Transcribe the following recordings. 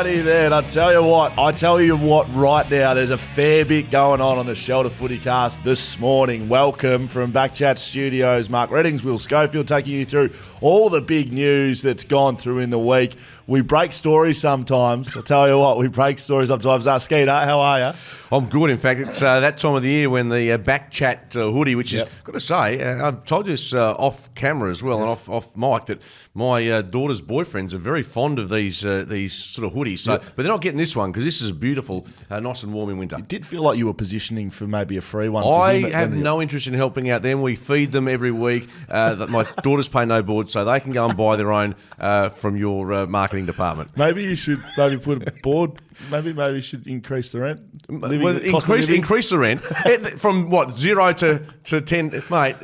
Howdy there. And I tell you what right now, there's a fair bit going on the Shelter FootyCast this morning. Welcome from BackChat Studios. Mark Reddings, Will Schofield taking you through all the big news that's gone through in the week. We break stories sometimes. I'll tell you what, we break stories sometimes. Skeet, how are you? I'm good. In fact, it's that time of the year when the BackChat hoodie, which is, got to say, I've told you this off camera as well and off mic, that my daughter's boyfriends are very fond of these sort of hoodies. So, but they're not getting this one because this is beautiful, nice and warm in winter. It did feel like you were positioning for maybe a free one. I have no interest in helping out them. We feed them every week. My daughters pay no board, so they can go and buy their own from your marketing department. Maybe you should put a board. Maybe you should increase the rent. Increase the rent from what 0 to 10, mate.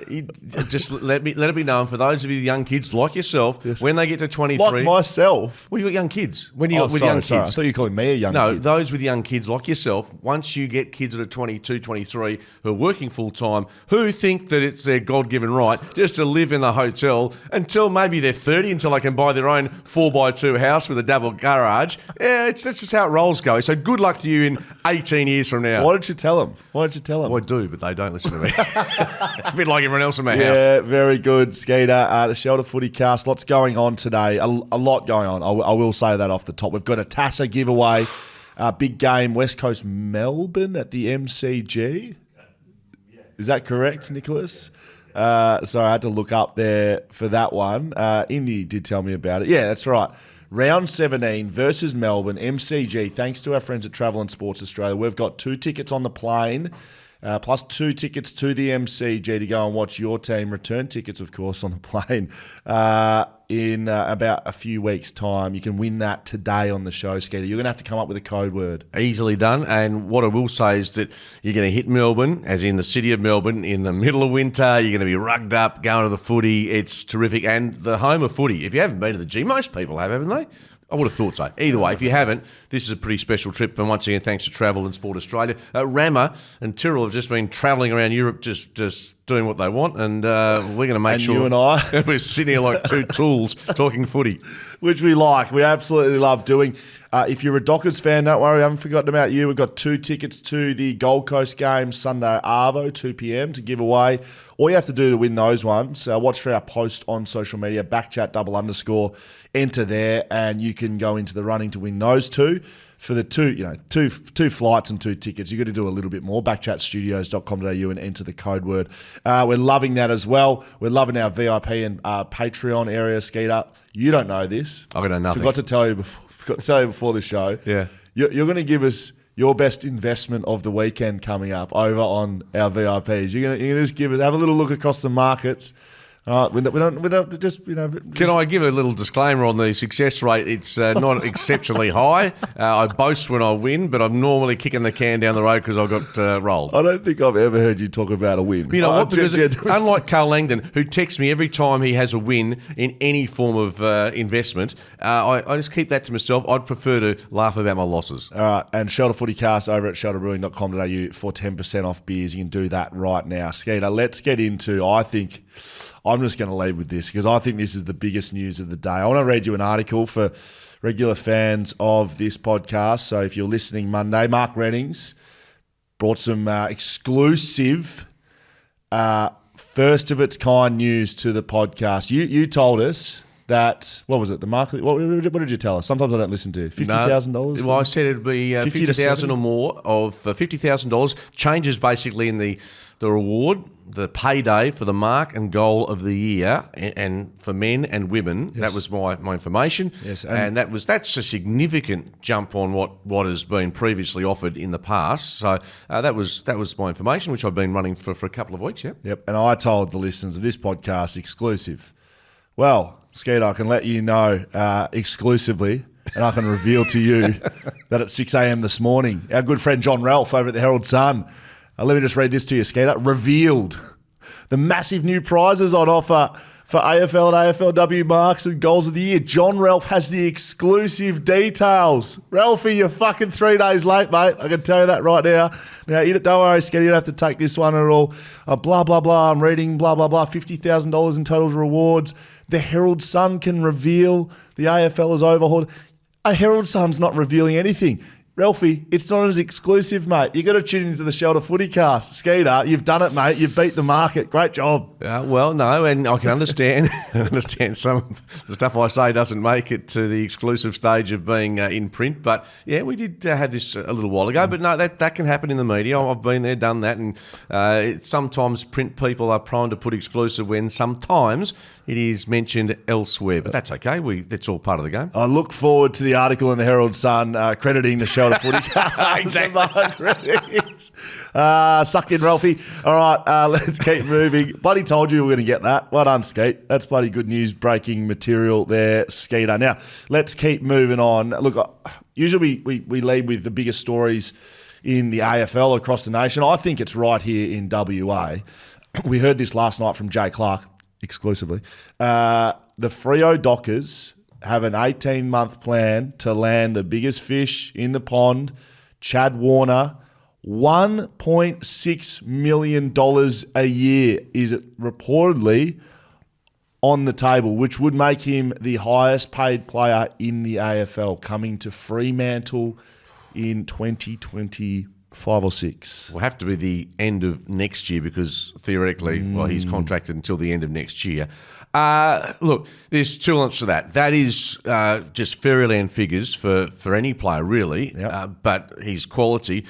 Just let it be known for those of you young kids like yourself. Yes. When they get to 23, like myself. Well, you got young kids. When you young kids, I thought you were calling me a young kid. No, those with young kids like yourself. Once you get kids that are 22, 23 who are working full time, who think that it's their God-given right just to live in the hotel until maybe they're 30, until they can buy their own 4x2 house with a double garage. Yeah, that's just how it rolls, go. So good luck to you in 18 years from now. Why don't you tell them? Well, I do, but they don't listen to me. A bit like everyone else in my house. Yeah, very good, Skeeter. The Shelter FootyCast, lots going on today. A lot going on. I will say that off the top. We've got a TASA giveaway. Big game, West Coast Melbourne at the MCG. Is that correct, Nicholas? So I had to look up there for that one. Indy did tell me about it. Yeah, that's right. Round 17 versus Melbourne, MCG. Thanks to our friends at Travel and Sports Australia. We've got 2 tickets on the plane, plus 2 tickets to the MCG to go and watch your team. Return tickets, of course, on the plane in about a few weeks' time. You can win that today on the show, Skeeter. You're going to have to come up with a code word. Easily done. And what I will say is that you're going to hit Melbourne, as in the city of Melbourne, in the middle of winter. You're going to be rugged up, going to the footy. It's terrific. And the home of footy. If you haven't been to the G, most people have, haven't they? I would have thought so. Either way, if you haven't, this is a pretty special trip. And once again, thanks to Travel and Sport Australia. Rama and Tyrrell have just been travelling around Europe just doing what they want. And we're going to make sure you and I we're sitting here like 2 tools talking footy. Which we like. We absolutely love doing. If you're a Dockers fan, don't worry, I haven't forgotten about you. We've got 2 tickets to the Gold Coast game Sunday Arvo, 2 p.m. to give away. All you have to do to win those ones, watch for our post on social media, BackChat_, enter there, and you can go into the running to win those 2. For the two flights and 2 tickets, you've got to do a little bit more. BackChatStudios.com.au and enter the code word. We're loving that as well. We're loving our VIP and Patreon area, Skeeter. You don't know this. I know nothing. Forgot to tell you before the show. Yeah. You're going to give us your best investment of the weekend coming up over on our VIPs. You're going to just have a little look across the markets. All right, we don't just. Can I give a little disclaimer on the success rate? It's not exceptionally high. I boast when I win, but I'm normally kicking the can down the road because I got rolled. I don't think I've ever heard you talk about a win. But you know what? Because unlike Carl Langdon, who texts me every time he has a win in any form of investment, I just keep that to myself. I'd prefer to laugh about my losses. All right, and Shelter FootyCast over at shelterbrewing.com.au for 10% off beers. You can do that right now. Skeeter, let's get into, I'm just going to lead with this because I think this is the biggest news of the day. I want to read you an article for regular fans of this podcast. So if you're listening Monday, Mark Reddings brought some exclusive, first of its kind news to the podcast. You told us that, what was it, the market? What did you tell us? Sometimes I don't listen to $50,000. Well, I said it'd be $50,000 or more of $50,000. Changes basically in the reward, the payday for the mark and goal of the year, and for men and women. Yes. That was my information. Yes, and that's a significant jump on what has been previously offered in the past. So that was my information, which I've been running for a couple of weeks. Yep. And I told the listeners of this podcast exclusive. Well, Skeeter, I can let you know exclusively, and I can reveal to you that at 6 a.m. this morning, our good friend John Ralph over at the Herald Sun, let me just read this to you, Skeeter, revealed the massive new prizes on offer for AFL and AFLW marks and goals of the year. John Ralph has the exclusive details. Ralphie, you're fucking 3 days late, mate. I can tell you that right now. Now, don't worry, Skeeter, you don't have to take this one at all. Blah, blah, blah. I'm reading blah, blah, blah. $50,000 in total rewards. The Herald Sun can reveal the AFL is overhauled. A Herald Sun's not revealing anything. Ralphie, it's not as exclusive, mate. You got to tune into the Shelter Footycast. Skeeter, you've done it, mate. You've beat the market. Great job. Well, no, and I can understand some of the stuff I say doesn't make it to the exclusive stage of being in print. But yeah, we did have this a little while ago. But no, that can happen in the media. I've been there, done that, and sometimes print people are prone to put exclusive when sometimes it is mentioned elsewhere. But that's okay. That's all part of the game. I look forward to the article in the Herald Sun crediting the Shelter Footycast. Exactly. Suck in, Ralphie. All right, let's keep moving. Bloody told you we were going to get that. Well done, Skeet. That's bloody good news, breaking material there, Skeeter. Now, let's keep moving on. Look, usually we lead with the biggest stories in the AFL across the nation. I think it's right here in WA. We heard this last night from Jay Clark, exclusively. The Freo Dockers have an 18-month plan to land the biggest fish in the pond, Chad Warner. $1.6 million a year is reportedly on the table, which would make him the highest paid player in the AFL, coming to Fremantle in 2025 or 6. Will have to be the end of next year because theoretically, he's contracted until the end of next year. Look, there's two elements to that. That is just fairyland figures for any player, really, but his quality.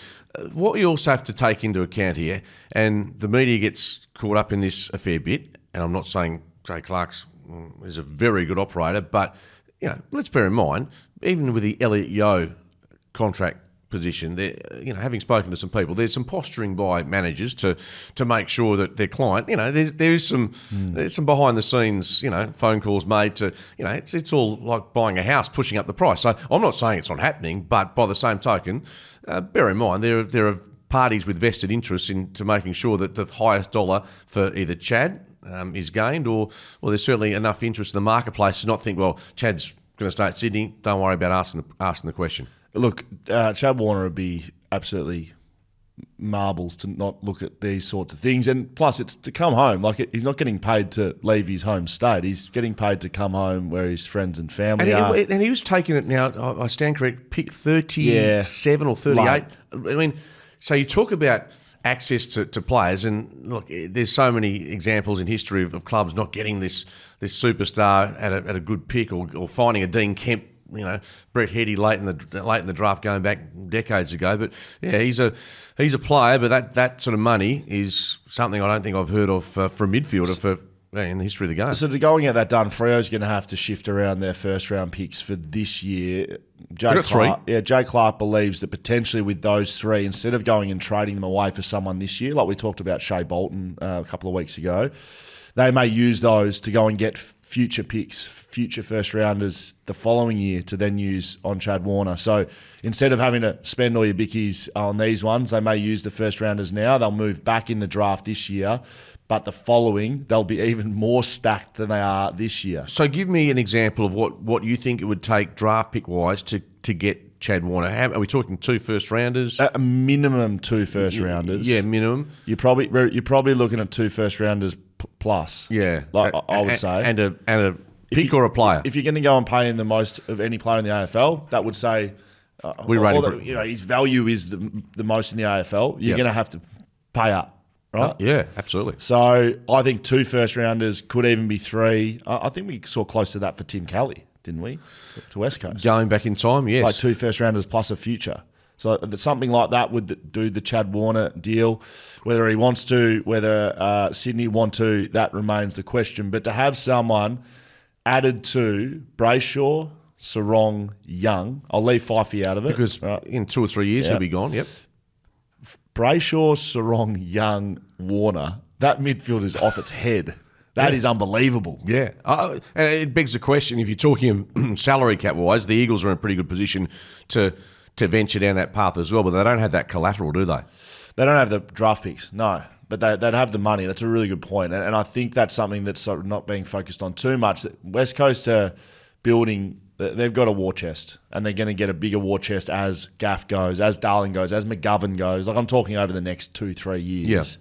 What you also have to take into account here, and the media gets caught up in this a fair bit, and I'm not saying Jay Clark's is a very good operator, but let's bear in mind, even with the Elliot Yeo contract position, having spoken to some people, there's some posturing by managers to make sure that their client, there's some behind the scenes, phone calls made to, it's all like buying a house, pushing up the price. So I'm not saying it's not happening, but by the same token, bear in mind there are parties with vested interests into making sure that the highest dollar for either Chad is gained, or there's certainly enough interest in the marketplace to not think, well, Chad's going to stay at Sydney. Don't worry about asking the question. Look, Chad Warner would be absolutely marbles to not look at these sorts of things. And plus, it's to come home. Like, he's not getting paid to leave his home state. He's getting paid to come home where his friends and family are. And he was taking it now, I stand correct, pick 37 or 38. Late. I mean, so you talk about access to players, and look, there's so many examples in history of clubs not getting this superstar at a good pick, or finding a Dean Kemp, Brett Heady late in the draft going back decades ago. But yeah, he's a player, but that sort of money is something I don't think I've heard of for a midfielder in the history of the game. So to go and get that done, Freo's going to have to shift around their first round picks for this year. Jay Clark believes that potentially with those three, instead of going and trading them away for someone this year, like we talked about Shea Bolton a couple of weeks ago, they may use those to go and get future picks, future first rounders the following year to then use on Chad Warner. So instead of having to spend all your bickies on these ones, they may use the first rounders now. They'll move back in the draft this year, but the following, they'll be even more stacked than they are this year. So give me an example of what you think it would take draft pick-wise to get Chad Warner. Are we talking 2 first rounders? A minimum 2 first rounders. Yeah, minimum. You're probably looking at 2 first rounders plus. Yeah, I would say, and a pick or a player. If you're going to go and pay him the most of any player in the AFL, that would say his value is the most in the AFL. You're going to have to pay up. Right? Yeah, absolutely. So I think 2 first rounders, could even be 3. I think we saw close to that for Tim Kelly, didn't we? To West Coast. Going back in time, yes. Like 2 first rounders plus a future. So something like that would do the Chad Warner deal. Whether he wants to, whether Sydney want to, that remains the question. But to have someone added to Brayshaw, Sarong, Young, I'll leave Fifey out of it. Because in 2 or 3 years he'll be gone, yep. Brayshaw, Sarong, Young, Warner, that midfield is off its head. That is unbelievable. Yeah. And it begs the question, if you're talking salary cap-wise, the Eagles are in a pretty good position to venture down that path as well, but they don't have that collateral, do they? They don't have the draft picks, no. But they'd have the money. That's a really good point. And I think that's something that's sort of not being focused on too much. West Coast are building, they've got a war chest, and they're going to get a bigger war chest as Gaff goes, as Darling goes, as McGovern goes. Like, I'm talking over the next 2-3 years.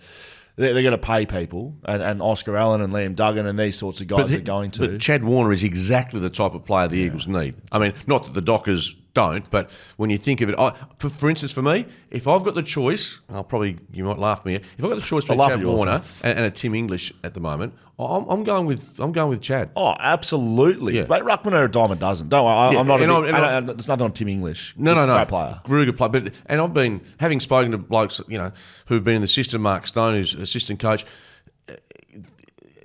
they're going to pay people, and Oscar Allen and Liam Duggan and these sorts of guys are going to. But Chad Warner is exactly the type of player the Eagles need. I mean, not that the Dockers don't, but when you think of it, for instance, for me, if I've got the choice, you might laugh at me. If I've got the choice between Chad Warner and a Tim English at the moment, I'm going with Chad. Oh, absolutely. Yeah. But Ruckman or a dime a dozen. Don't worry, I'm not. There's nothing on Tim English. No. Great player, really good player. And I've been having spoken to blokes, who've been in the system. Mark Stone, who's assistant coach.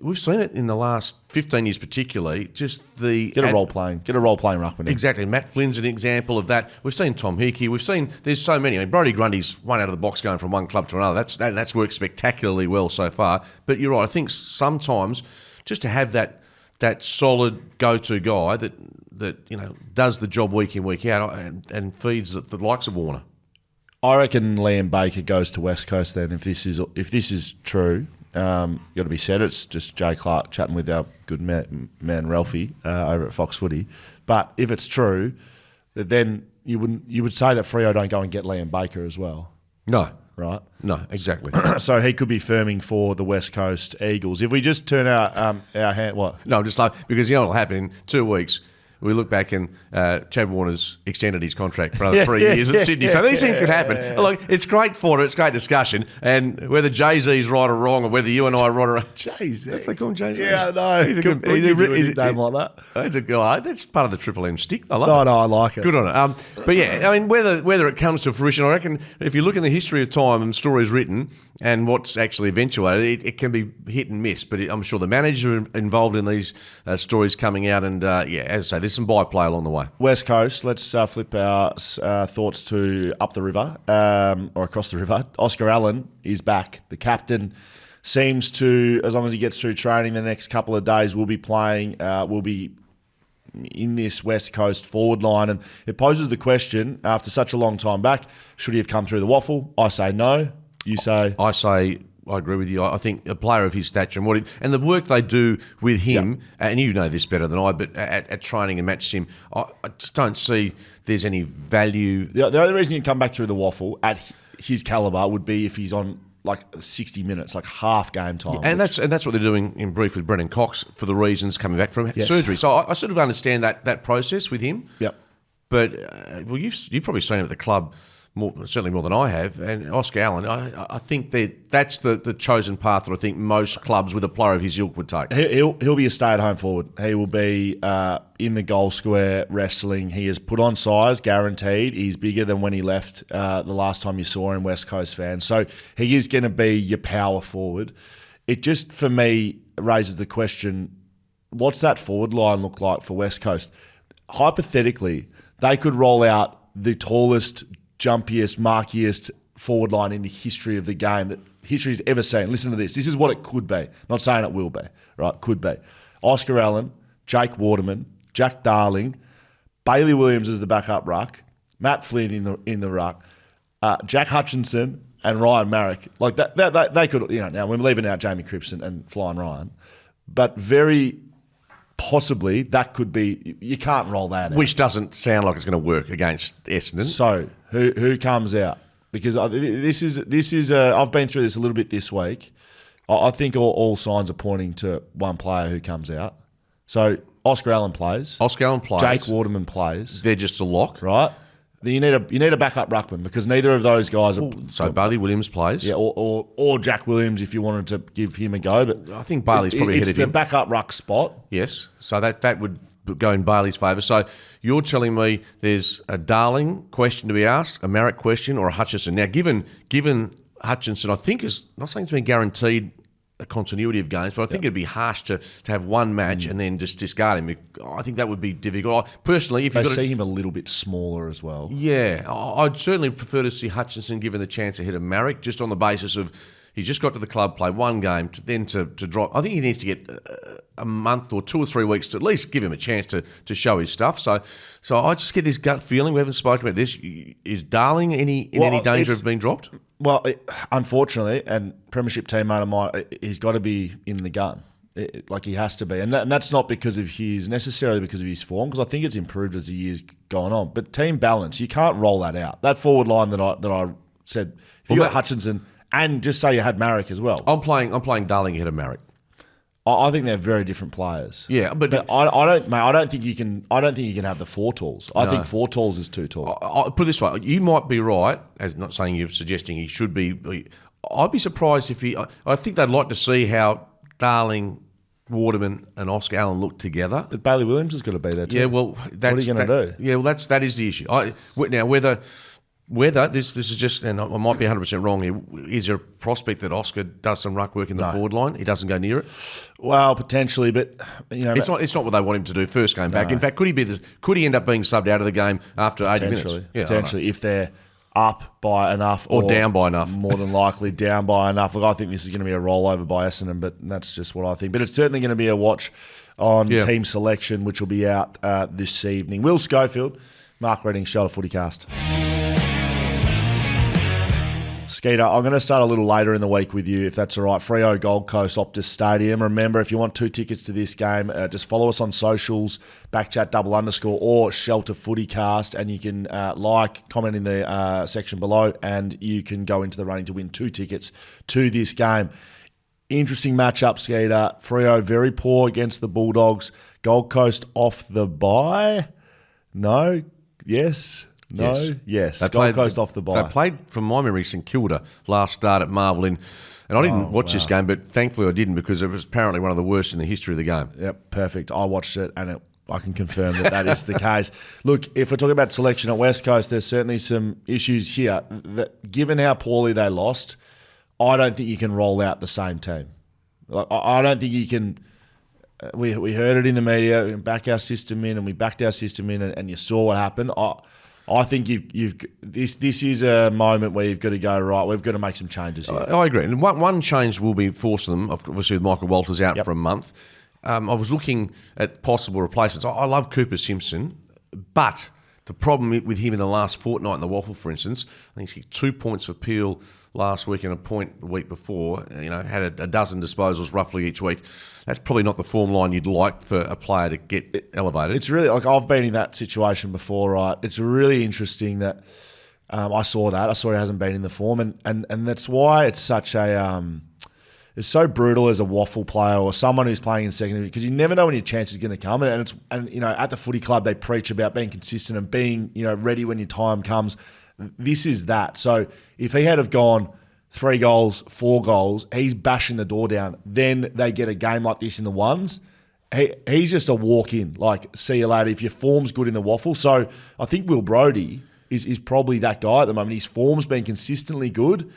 We've seen it in the last 15 years, particularly. Just get a role playing ruckman. Exactly. Matt Flynn's an example of that. We've seen Tom Hickey. We've seen there's so many. I mean, Brodie Grundy's one out of the box going from one club to another. That's worked spectacularly well so far. But you're right. I think sometimes just to have that solid go-to guy that does the job week in, week out and feeds the likes of Warner. I reckon Liam Baker goes to West Coast then. If this is true. Got to be said, it's just Jay Clark chatting with our good man Ralphie over at Fox Footy. But if it's true, then you would say that Freo don't go and get Liam Baker as well. No. Right? No, exactly. So he could be firming for the West Coast Eagles. If we just turn our hand, what? No, just because what'll happen in 2 weeks. We look back and Chad Warner's extended his contract for another 3 years at Sydney. So these things could happen. Look, it's great fodder. It's great discussion. And whether Jay-Z's right or wrong, or whether you and I are right or wrong. Jay-Z? That's they call him Jay-Z. Yeah, no. He's a name like that. That's a guy. That's part of the Triple M stick. I love it. No, I like it. Good on it. But yeah, I mean, whether it comes to fruition, I reckon if you look in the history of time and stories written and what's actually eventuated, it can be hit and miss. But I'm sure the managers are involved in these stories coming out. And as I say, there's some byplay along the way. West Coast, let's flip our thoughts to up the river or across the river. Oscar Allen is back. The captain seems to, as long as he gets through training the next couple of days, will be playing, will be in this West Coast forward line. And it poses the question, after such a long time back, should he have come through the waffle? I say no. You say? I say I agree with you. I think a player of his stature and the work they do with him, and you know this better than I, but at training and match sim, I just don't see there's any value. The only reason you come back through the waffle at his calibre would be if he's on like 60 minutes, like half game time. And that's what they're doing in brief with Brendan Cox for the reasons coming back from surgery. So I sort of understand that process with him. Yep. But you've probably seen it at the club. Certainly more than I have, and Oscar Allen, I think that's the chosen path that I think most clubs with a player of his ilk would take. He'll be a stay-at-home forward. He will be in the goal square wrestling. He has put on size, guaranteed. He's bigger than when he left the last time you saw him, West Coast fans. So he is going to be your power forward. It just, for me, raises the question, what's that forward line look like for West Coast? Hypothetically, they could roll out the tallest, jumpiest, markiest forward line in the history of the game that history's ever seen. Listen to this. This is what it could be. Not saying it will be, right? Could be. Oscar Allen, Jake Waterman, Jack Darling, Bailey Williams as the backup ruck, Matt Flynn in the ruck, Jack Hutchinson and Ryan Marrick. Like that they could, now we're leaving out Jamie Cripps and Flying Ryan, but very possibly that could be, you can't roll that out. Which doesn't sound like it's going to work against Essendon. So who comes out? Because this is I've been through this a little bit this week. I think all signs are pointing to one player who comes out. So Oscar Allen plays. Jake Waterman plays. They're just a lock, right? Then you need a backup ruckman because neither of those guys are. So Bailey Williams plays, yeah, or Jack Williams if you wanted to give him a go. But I think Bailey's probably ahead of him. It's the backup ruck spot. Yes, so that would go in Bailey's favour. So you're telling me there's a Darling question to be asked, a Marrick question, or a Hutchinson. Now, given Hutchinson, I think is not saying it's been guaranteed a continuity of games, but I think it'd be harsh to have one match and then just discard him. I think that would be difficult. Personally, if you see him a little bit smaller as well. Yeah, I'd certainly prefer to see Hutchinson given the chance ahead of Marrick, just on the basis of he's just got to the club, play one game, then to drop. I think he needs to get a month or 2 or 3 weeks to at least give him a chance to show his stuff. So I just get this gut feeling. We haven't spoken about this. Is Darling in any danger of being dropped? Well, unfortunately, and premiership teammate of mine, he's got to be in the gun. Like he has to be. And that's not necessarily because of his form, because I think it's improved as the year's gone on. But team balance, you can't roll that out. That forward line that I said, if you got Hutchinson and just say you had Marek as well. I'm playing Darling ahead of Marek. I think they're very different players. Yeah, but I don't think you can have the 4 talls. I think 4 talls is too tall. I'll put it this way: you might be right. As not saying you're suggesting he should be. I'd be surprised if he. I think they'd like to see how Darling, Waterman, and Oscar Allen look together. But Bailey Williams is going to be there too. Yeah, well, what are you going to do? Yeah, well, that is the issue. Now whether this is just, and I might be 100% wrong here, is there a prospect that Oscar does some ruck work in the forward line? He doesn't go near it? Well, potentially, but it's not what they want him to do first game back. In fact, could he end up being subbed out of the game after 80 minutes? Yeah, potentially, if they're up by enough or down by enough. More than likely down by enough. Look, I think this is going to be a rollover by Essendon, but that's just what I think. But it's certainly going to be a watch on team selection, which will be out this evening. Will Schofield, Mark Redding, Shoulder FootyCast. Skeeter, I'm going to start a little later in the week with you, if that's all right. Freo, Gold Coast, Optus Stadium. Remember, if you want 2 tickets to this game, just follow us on socials, BackChat _ or Shelter FootyCast, and you can comment in the section below, and you can go into the running to win 2 tickets to this game. Interesting matchup, Skeeter. Freo very poor against the Bulldogs. Gold Coast off the bye? No? Yes? No? Yes. Gold Coast off the bye. They played, from my memory, St Kilda last start at Marvel and I didn't watch this game, but thankfully I didn't because it was apparently one of the worst in the history of the game. Yep, perfect. I watched it and I can confirm that is the case. Look, if we're talking about selection at West Coast, there's certainly some issues here. That, given how poorly they lost, I don't think you can roll out the same team. I don't think you can. We heard it in the media. We back our system in, and we backed our system in, and you saw what happened. I think this is a moment where you've got to go, right, we've got to make some changes here. I agree. And one change will be forcing them, obviously with Michael Walters out for a month. I was looking at possible replacements. I love Cooper Simpson, but the problem with him in the last fortnight in the Waffle, for instance, I think he's got 2 points for Peel last week and a point the week before. Had a dozen disposals roughly each week. That's probably not the form line you'd like for a player to get elevated. It's really, like, I've been in that situation before, right? It's really interesting that I saw that. I saw he hasn't been in the form, and that's why it's such a it's so brutal as a waffle player or someone who's playing in secondary, because you never know when your chance is going to come. And at the footy club they preach about being consistent and being ready when your time comes. This is that. So if he had have gone 3 goals, 4 goals, he's bashing the door down. Then they get a game like this in the ones. He's just a walk-in. Like, see you later if your form's good in the waffle. So I think Will Brodie is probably that guy at the moment. His form's been consistently good.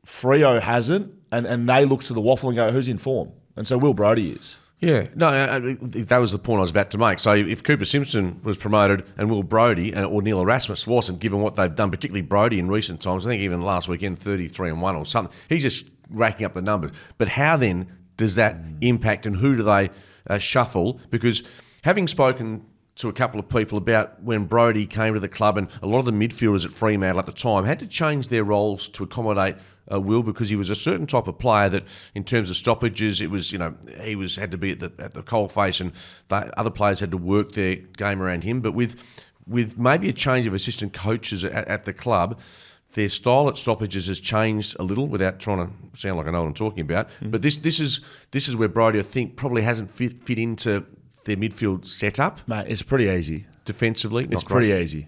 Freo hasn't, and they look to the waffle and go, who's in form? And so Will Brodie is. Yeah, no, that was the point I was about to make. So if Cooper Simpson was promoted and Will Brodie or Neil Erasmus wasn't, given what they've done, particularly Brodie in recent times, I think even last weekend 33-1 or something, he's just racking up the numbers. But how then does that impact, and who do they shuffle? Because having spoken to a couple of people about when Brodie came to the club, and a lot of the midfielders at Fremantle at the time had to change their roles to accommodate Will, because he was a certain type of player that, in terms of stoppages, it was he had to be at the coalface, and the other players had to work their game around him. But with maybe a change of assistant coaches at the club, their style at stoppages has changed a little, without trying to sound like I know what I'm talking about. But this is where Brodie, I think, probably hasn't fit into their midfield setup. Mate, it's pretty easy. Defensively, it's pretty easy.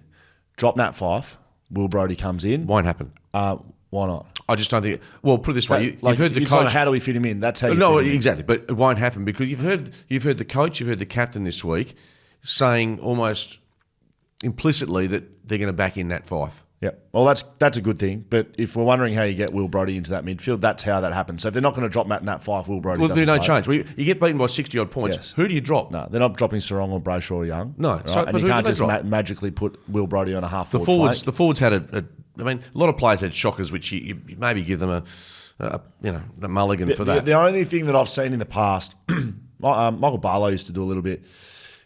Drop Nat Fife, Will Brodie comes in. Won't happen. Why not? I just don't think. Well, put it this way: you've heard the coach. Like, how do we fit him in? That's how. No, exactly. But it won't happen, because you've heard the coach, you've heard the captain this week saying almost implicitly that they're going to back in Nat Fife. Yeah. Well, that's a good thing. But if we're wondering how you get Will Brodie into that midfield, that's how that happens. So if they're not going to drop Nat Fife, Will Brodie. Well, there's no play. change. You get beaten by 60-odd points. Yes. Who do you drop? No, they're not dropping Sarong or Brayshaw or Young. No. Right? So, and you can't just magically put Will Brodie on a half forward flank. The forwards had a lot of players had shockers, which you maybe give them a mulligan for that. The only thing that I've seen in the past, Michael Barlow used to do a little bit.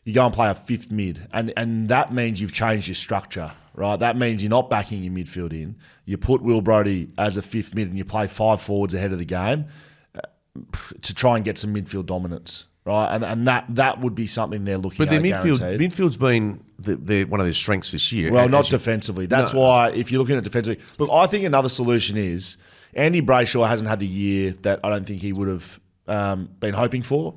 You go and play a fifth mid, and that means you've changed your structure, right? That means you're not backing your midfield in. You put Will Brodie as a fifth mid, and you play 5 forwards ahead of the game to try and get some midfield dominance, right? And that would be something they're looking at. But their midfield's been one of their strengths this year. Well, not defensively. That's why, if you're looking at defensively, look, I think another solution is Andy Brayshaw hasn't had the year that I don't think he would have been hoping for.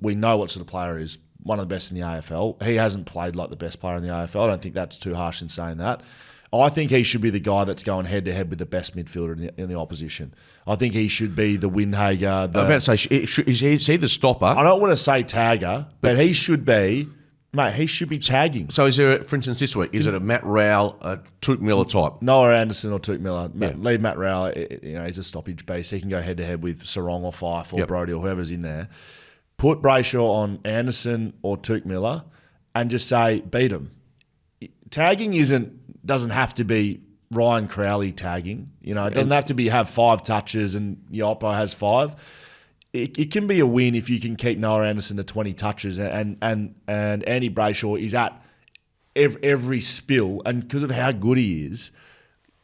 We know what sort of player he is. One of the best in the AFL. He hasn't played like the best player in the AFL. I don't think that's too harsh in saying that. I think he should be the guy that's going head-to-head with the best midfielder in the opposition. I think he should be the Windhager. I'm about to say, is he the stopper? I don't want to say tagger, but he should be... Mate, he should be tagging. So is there, for instance, this week, is it a Matt Rowell, a Touk Miller type? Noah Anderson or Touk Miller. Leave Matt Rowell, he's a stoppage beast. He can go head-to-head with Sarong or Fife or Brodie or whoever's in there. Put Brayshaw on Anderson or Touk Miller and just say, beat him. Tagging doesn't have to be Ryan Crowley tagging. It doesn't have to have 5 touches and Yoppo has 5. It can be a win if you can keep Noah Anderson to 20 touches and Andy Brayshaw is at every spill, and because of how good he is,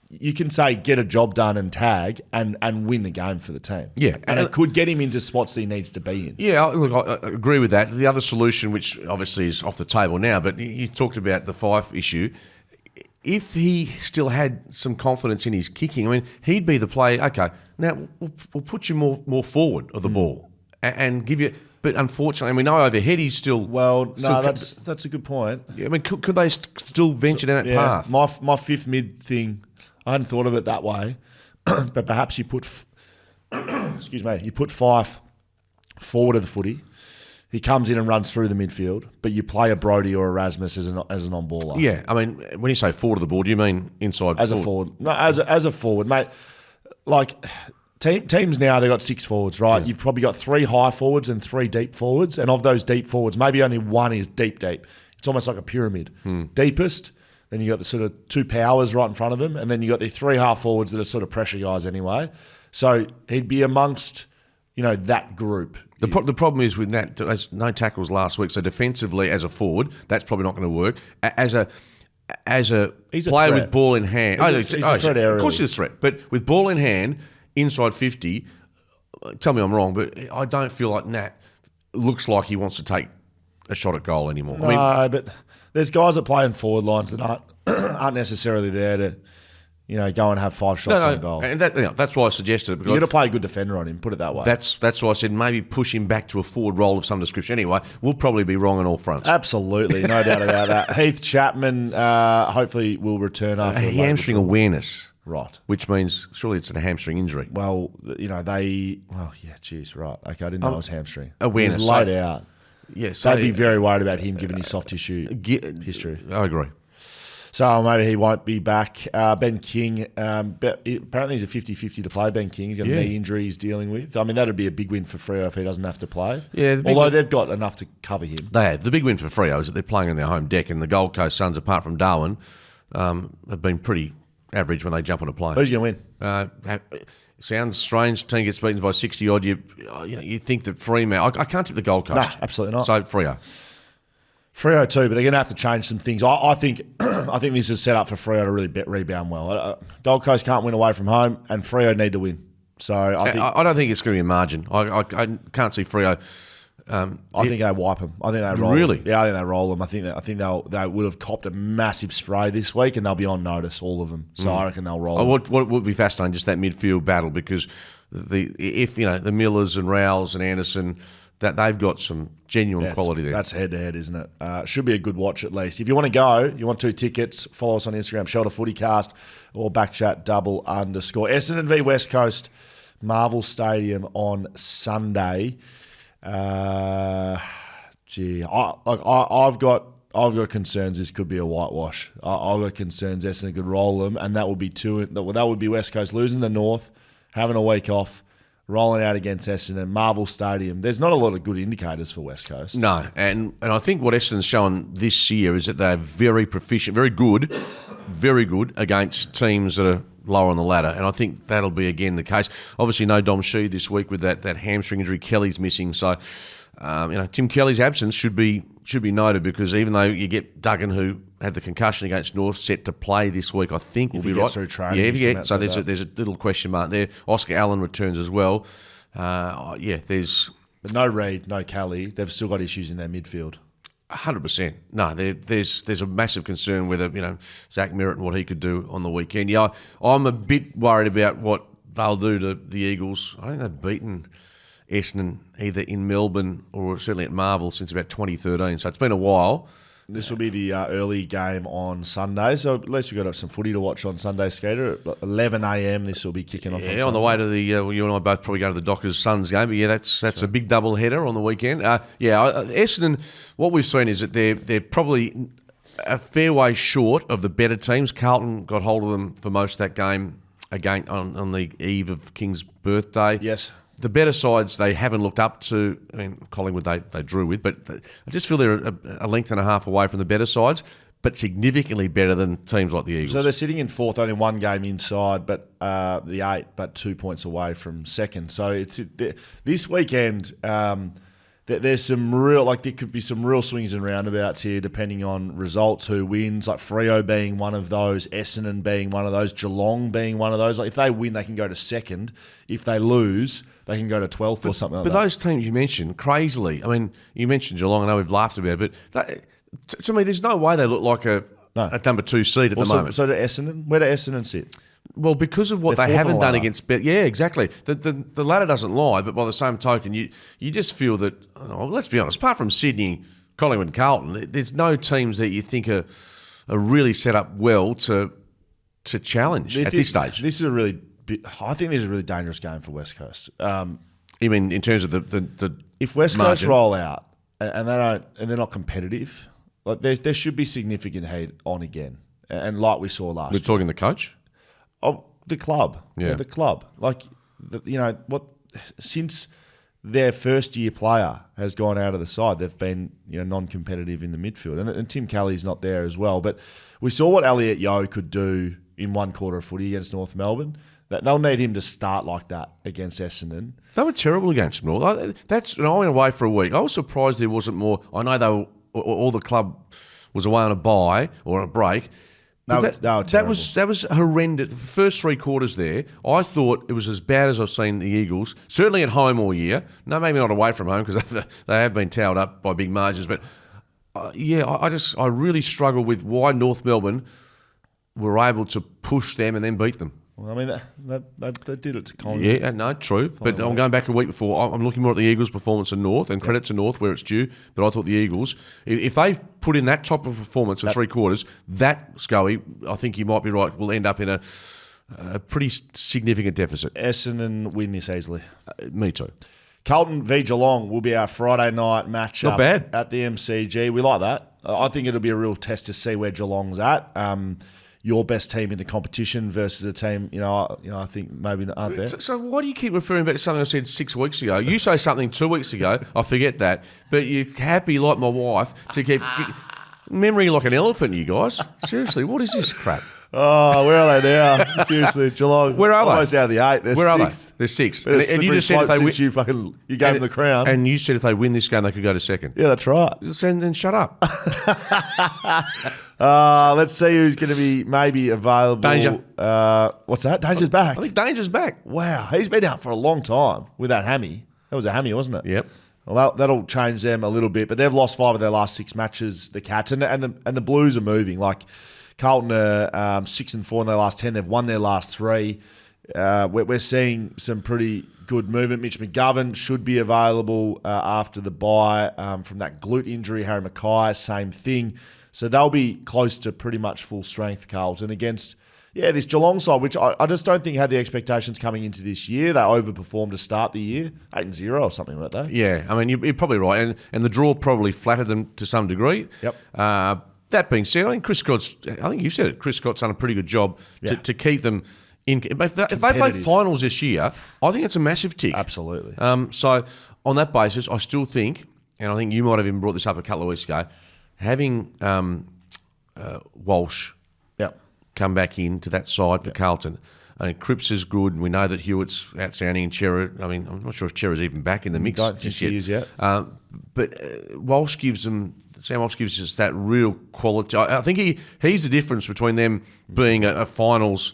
you can say get a job done and tag and win the game for the team. Yeah. And it could get him into spots that he needs to be in. Yeah, look, I agree with that. The other solution, which obviously is off the table now, but you talked about the Fife issue. If he still had some confidence in his kicking, I mean, he'd be the player. Okay, now we'll put you more forward of the ball and give you. But unfortunately, we know overhead he's still. Well, no, that's a good point. I mean, could they still venture down that path? My fifth mid thing, I hadn't thought of it that way, but perhaps you put, you put Fife forward of the footy. He comes in and runs through the midfield, but you play a Brodie or a Erasmus as an on-baller. Yeah, I mean, when you say forward of the ball, do you mean inside? As a forward. No, as a forward, mate. Like, teams now, they've got 6 forwards, right? Yeah. You've probably got 3 high forwards and 3 deep forwards, and of those deep forwards, maybe only one is deep. It's almost like a pyramid. Deepest, then you got the sort of 2 powers right in front of him, and then you got the 3 half forwards that are sort of pressure guys anyway. So he'd be amongst, that group. The problem is with that, there's no tackles last week, so defensively as a forward, that's probably not going to work. As a player with ball in hand, he's a threat aerially. Of course he's a threat, but with ball in hand, inside 50, tell me I'm wrong, but I don't feel like Nat looks like he wants to take a shot at goal anymore. No, but there's guys that play in forward lines that aren't necessarily there to... go and have 5 shots on goal. And that's why I suggested it. You've got to play a good defender on him, put it that way. That's why I said maybe push him back to a forward role of some description. Anyway, we'll probably be wrong on all fronts. Absolutely, no doubt about that. Heath Chapman hopefully will return after a hamstring awareness. Right. Which means surely it's a hamstring injury. Well, right. Okay, I didn't know it was hamstring. Awareness. He was laid out. Yes. They'd be very worried about him given his soft tissue history. I agree. So maybe he won't be back. Ben King, apparently he's a 50-50 to play, Ben King. He's got a knee injury he's dealing with. I mean, that would be a big win for Freo if he doesn't have to play. Yeah, although they've got enough to cover him. They have. The big win for Freo is that they're playing on their home deck, and the Gold Coast Suns, apart from Darwin, have been pretty average when they jump on a plane. Who's going to win? Sounds strange. Team gets beaten by 60-odd. You think that Fremantle... I can't tip the Gold Coast. No, absolutely not. So Freo. Freo too, but they're going to have to change some things. I think this is set up for Freo to really rebound well. Gold Coast can't win away from home, and Freo need to win. So I don't think it's going to be a margin. I can't see Freo. I think they wipe them. I think they roll. Really? Them. Yeah, I think they roll them. I think they would have copped a massive spray this week, and they'll be on notice, all of them. So I reckon they'll roll. What would be fascinating, just that midfield battle, because the Millers and Rowells and Anderson, that they've got some genuine quality there. That's head-to-head, isn't it? Should be a good watch at least. If you want to go, you want 2 tickets, follow us on Instagram, Shelter FootyCast or BackChat _. Essendon v West Coast, Marvel Stadium on Sunday. I've got concerns this could be a whitewash. I've got concerns Essendon could roll them, and that would be that would be West Coast losing to North, having a week off, rolling out against Essendon, Marvel Stadium. There's not a lot of good indicators for West Coast. No, and I think what Essendon's shown this year is that they're very proficient, very good against teams that are lower on the ladder, and I think that'll be again the case. Obviously, no Dom Shee this week with that hamstring injury. Kelly's missing, so Tim Kelly's absence should be noted, because even though you get Duggan, who had the concussion against North, set to play this week, I think will be right. Through training, so there's a little question mark there. Oscar Allen returns as well. There's but no Reid, no Kelly. They've still got issues in their midfield. 100%. No, there's a massive concern whether Zach Merritt and what he could do on the weekend. Yeah, I'm a bit worried about what they'll do to the Eagles. I think they've beaten Essendon either in Melbourne or certainly at Marvel since about 2013. So it's been a while. This will be the early game on Sunday, so at least we've got some footy to watch on Sunday, Skater. At 11 a.m. this will be kicking off. Yeah, on the way to the you and I both probably go to the Dockers Suns game, but yeah, that's a big double header on the weekend. Essendon, what we've seen is that they're probably a fair way short of the better teams. Carlton got hold of them for most of that game again on the eve of King's birthday. Yes. The better sides they haven't looked up to. I mean, Collingwood they drew with, but I just feel they're a length and a half away from the better sides, but significantly better than teams like the Eagles. So they're sitting in fourth, only one game inside, but the 8, but 2 points away from second. So it's this weekend. There's some real, there could be some real swings and roundabouts here depending on results, who wins, like Freo being one of those, Essendon being one of those, Geelong being one of those. Like if they win, they can go to second. If they lose, they can go to 12th or something like that. But those teams you mentioned, crazily, I mean, you mentioned Geelong, I know we've laughed about it, but to me, there's no way they look like a number 2 seed at the moment. So do Essendon? Where do Essendon sit? Well, because of what they haven't done against... Yeah, exactly. The ladder doesn't lie, but by the same token, you just feel that... let's be honest, apart from Sydney, Collingwood and Carlton, there's no teams that you think are really set up well to challenge at this stage. I think this is a really dangerous game for West Coast. You mean in terms of the if West margin? Coast roll out and they're not competitive, like there should be significant heat on again, and like we saw last year. We're talking the coach? Oh, the club. Yeah, the club. Since their first year player has gone out of the side, they've been non-competitive in the midfield, and Tim Kelly's not there as well. But we saw what Elliot Yeo could do in one quarter of footy against North Melbourne. They'll need him to start like that against Essendon. They were terrible against North. I went away for a week. I was surprised there wasn't more. I know all the club was away on a bye or a break. That was horrendous. The first 3 quarters there, I thought it was as bad as I've seen the Eagles, certainly at home all year. No, maybe not away from home because they have been towed up by big margins. But I really struggle with why North Melbourne were able to push them and then beat them. Well, I mean, they did it to Collingwood. Yeah, no, true. But I'm going back a week before. I'm looking more at the Eagles' performance in North, and credit to North where it's due. But I thought the Eagles, if they've put in that type of performance for 3 quarters, that, Scully, I think you might be right, will end up in a pretty significant deficit. Essendon win this easily. Me too. Carlton v Geelong will be our Friday night matchup. Not bad. At the MCG. We like that. I think it'll be a real test to see where Geelong's at. Your best team in the competition versus a team, I think maybe aren't there. So why do you keep referring back to something I said 6 weeks ago? You say something 2 weeks ago, I forget that, but you're happy like my wife to keep memory like an elephant, you guys. Seriously, what is this crap? Oh, where are they now? Seriously, Geelong. Where are they? Almost out of the 8. They're where 6. Are they? Th're 6. And you just said if they win, you gave them the crown. And you said if they win this game, they could go to second. Yeah, that's right. Then shut up. Let's see who's going to be maybe available. Danger. What's that? Danger's back. I think Danger's back. Wow, he's been out for a long time with that hammy. That was a hammy, wasn't it? Yep. Well, that'll change them a little bit, but they've lost 5 of their last 6 matches. The Cats and the Blues are moving. Like Carlton are 6-4 in their last 10. They've won their last 3. We're seeing some pretty good movement. Mitch McGovern should be available after the bye from that glute injury. Harry Mackay, same thing. So they'll be close to pretty much full strength, Carlton, against this Geelong side, which I just don't think had the expectations coming into this year. They overperformed to start the year, 8-0 or something like that. Yeah, I mean, you're probably right. And the draw probably flattered them to some degree. Yep. That being said, I think you said it, Chris Scott's done a pretty good job to keep them in. If they play finals this year, I think it's a massive tick. Absolutely. So on that basis, I still think, and I think you might have even brought this up a couple of weeks ago, having Walsh come back into that side for Carlton. I mean, Cripps is good, and we know that Hewitt's outstanding, and Chera. I mean, I'm not sure if Chera's even back in the mix just yet. He is yet. But Walsh gives them. Sam Walsh gives us that real quality. I think he's the difference between them being a finals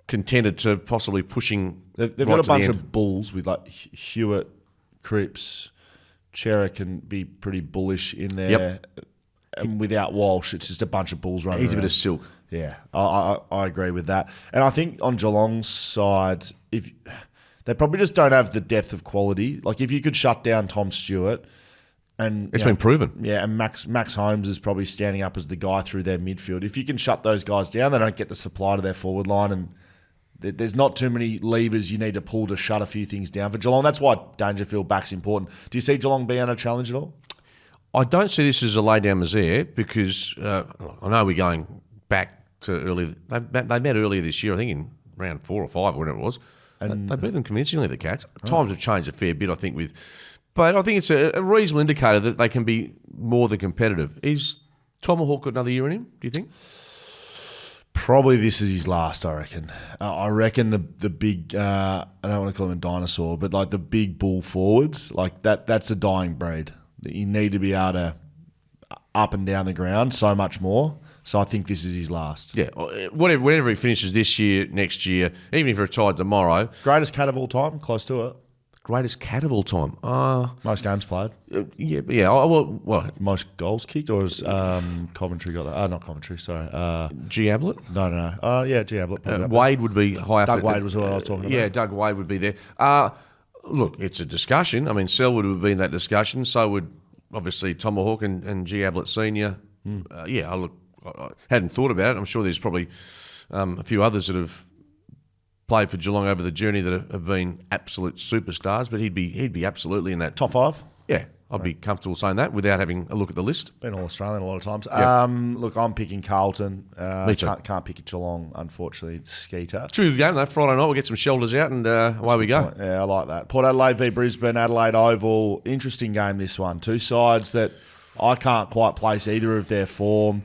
contender to possibly pushing. They've got a bunch of bulls with like Hewitt, Cripps. Chera can be pretty bullish in there. Yep. And without Walsh, it's just a bunch of bulls running He's around. A bit of silk. Yeah, I agree with that. And I think on Geelong's side, if they probably just don't have the depth of quality. Like if you could shut down Tom Stewart, and It's been proven. Yeah, and Max Holmes is probably standing up as the guy through their midfield. If you can shut those guys down, they don't get the supply to their forward line, and there's not too many levers you need to pull to shut a few things down for Geelong. That's why Dangerfield back's important. Do you see Geelong being a challenge at all? I don't see this as a lay down misère because I know we're going back to early. They met earlier this year, I think in round 4 or 5, whatever it was. And they beat them convincingly, the Cats. Times have changed a fair bit, I think, but I think it's a reasonable indicator that they can be more than competitive. Is Tomahawk got another year in him, do you think? Probably this is his last, I reckon. I reckon the big, I don't want to call him a dinosaur, but like the big bull forwards, like that's a dying breed. You need to be able to up and down the ground so much more. So I think this is his last. Yeah, whenever he finishes this year, next year, even if he retired tomorrow. Greatest cat of all time, close to it. Greatest cat of all time. Most games played. Yeah. Well, most goals kicked, or has Coventry got that? Not Coventry, sorry. G. Ablett? No. Yeah, G. Ablett. Wade would be high up. Doug Wade was who I was talking about. Yeah, Doug Wade would be there. Look, it's a discussion. I mean, Selwood would be in that discussion. So would obviously Tomahawk and G. Ablett Senior. I hadn't thought about it. I'm sure there's probably a few others that have played for Geelong over the journey that have been absolute superstars, but he'd be absolutely in that top 5. Yeah, I'd be comfortable saying that without having a look at the list. Been all Australian a lot of times. Yeah. Look, I'm picking Carlton. Me too. Can't pick Geelong, unfortunately. It's Skeeter. True game though. Friday night we'll get some shoulders out and away we go. Yeah, I like that. Port Adelaide v Brisbane, Adelaide Oval. Interesting game, this one. Two sides that I can't quite place either of their form.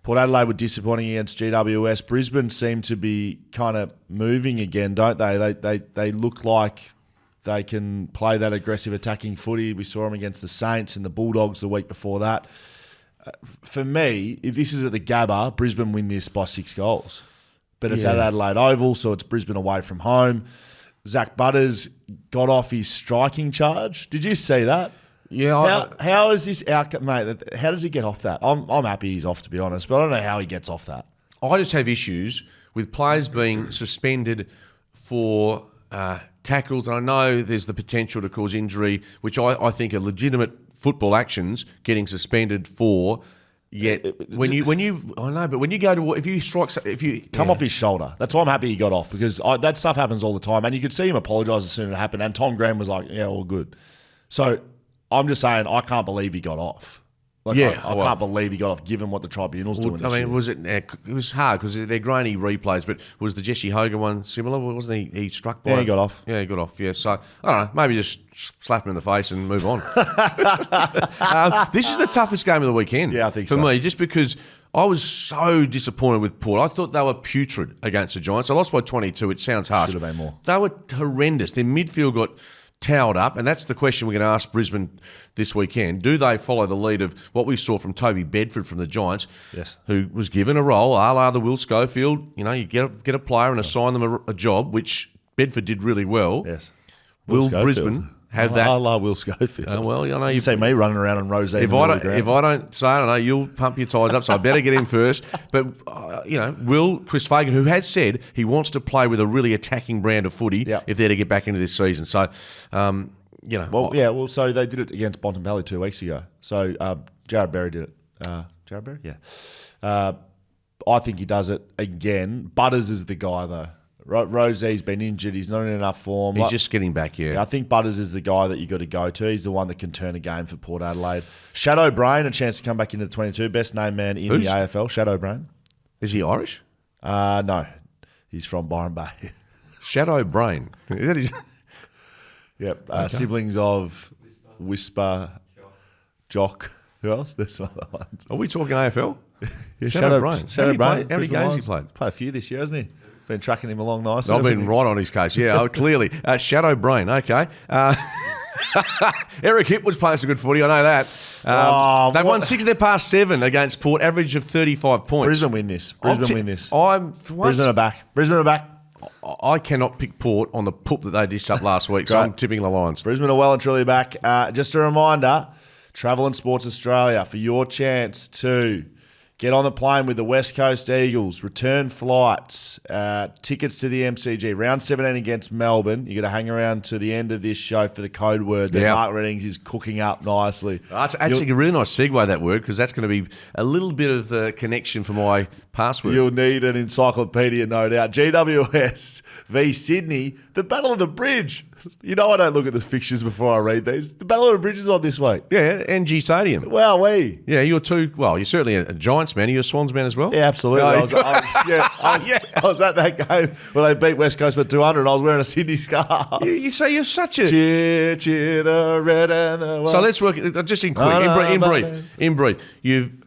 Port Adelaide were disappointing against GWS. Brisbane seem to be kind of moving again, don't they? They look like they can play that aggressive attacking footy. We saw them against the Saints and the Bulldogs the week before that. For me, if this is at the Gabba, Brisbane win this by 6 goals. But it's at Adelaide Oval, so it's Brisbane away from home. Zach Butters got off his striking charge. Did you see that? Yeah. How is this outcome, mate? How does he get off that? I'm happy he's off, to be honest, but I don't know how he gets off that. I just have issues with players being suspended for tackles. And I know there's the potential to cause injury, which I think are legitimate football actions getting suspended for. Yet when you go to, if you strike, if you come off his shoulder, that's why I'm happy he got off, because that stuff happens all the time, and you could see him apologise as soon as it happened. And Tom Graham was like, "Yeah, all good." So I'm just saying, I can't believe he got off. I can't believe he got off, given what the tribunal's doing this year. It was hard because they're grainy replays, but was the Jesse Hogan one similar? Wasn't he? He struck by. Yeah, he got off. Yeah, he got off. Yeah, so I don't know. Maybe just slap him in the face and move on. This is the toughest game of the weekend. Yeah, I think for so. me, just because I was so disappointed with Port. I thought they were putrid against the Giants. I lost by 22. It sounds harsh. Should have been more. They were horrendous. Their midfield got towed up, and that's the question we're going to ask Brisbane this weekend. Do they follow the lead of what we saw from Toby Bedford from the Giants, yes, who was given a role, a la the Will Schofield? You know, you get a player and assign them a job, which Bedford did really well. Yes. Will Brisbane have that? I love Will Schofield. Well, I know you see me running around on Rose. If I don't say it, I know you'll pump your tyres up, so I better get in first. But will Chris Fagan, who has said he wants to play with a really attacking brand of footy, if they're to get back into this season. So, so they did it against Bontempelli 2 weeks ago. So Jared Berry did it. Jared Berry, yeah. I think he does it again. Butters is the guy though. Rosé's been injured. He's not in enough form. He's just getting back, yeah. I think Butters is the guy that you got to go to. He's the one that can turn a game for Port Adelaide. Shadow Brain, a chance to come back into the 22. Best named man in the AFL. Shadow Brain. Is he Irish? No. He's from Byron Bay. Shadow Brain. Is that his... Yep. Okay. Siblings of Whisper, Jock. Who else? There's some other ones. Are we talking AFL? Yeah, Shadow Brain. Shadow Brain. How many games he played? Played a few this year, hasn't he? Been tracking him along nicely. I've been right on his case. Yeah, clearly. Shadow Brain, okay. Eric Hipp was playing some good footy, I know that. They won 6 of their past 7 against Port, average of 35 points. Brisbane win this. Brisbane are back. Brisbane are back. I cannot pick Port on the poop that they dished up last week, so I'm tipping the Lions. Brisbane are well and truly back. Just a reminder, Travel and Sports Australia, for your chance to Get on the plane with the West Coast Eagles. Return flights. Tickets to the MCG. Round 17 against Melbourne. You got to hang around to the end of this show for the code word that Mark Reddings is cooking up nicely. That's actually a really nice segue, that word, because that's going to be a little bit of the connection for my password. You'll need an encyclopedia, no doubt. GWS v Sydney. The Battle of the Bridge. You know I don't look at the fixtures before I read these. The Battle of the Bridge is on this week. Yeah, NG Stadium. Wow, Yeah, you're you're certainly a Giants man. Are you a Swans man as well? Yeah, absolutely. I was at that game where they beat West Coast for 200 and I was wearing a Sydney scarf. You say you're such a... Cheer, cheer the red and the white. So let's work, just in brief.